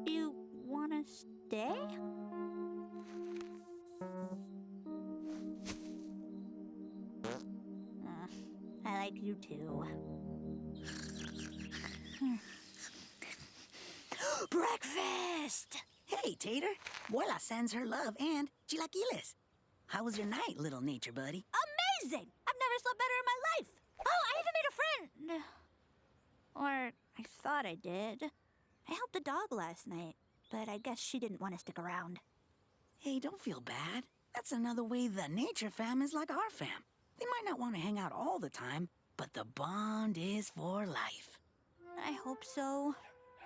You wanna stay? I like you too. Breakfast! Hey, Tater. Abuela sends her love and chilaquiles. How was your night, little nature buddy? Amazing! I've never slept better in my life. Oh, I even made a friend. Or I thought I did. I helped the dog last night, but I guess she didn't want to stick around. Hey, don't feel bad. That's another way the nature fam is like our fam. They might not want to hang out all the time, but the bond is for life. I hope so.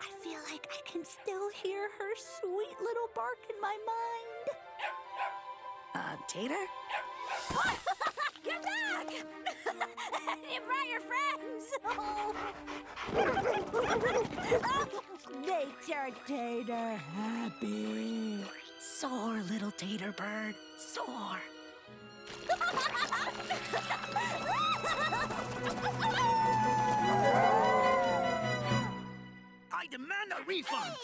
I feel like I can still hear her sweet little bark in my mind. Tater? You're back! You brought your friends! Nature Tater happy. Soar, little tater bird. Soar. I demand a refund!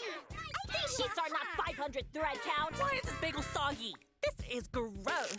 These sheets are not 500 thread count. Why is this bagel soggy? This is gross.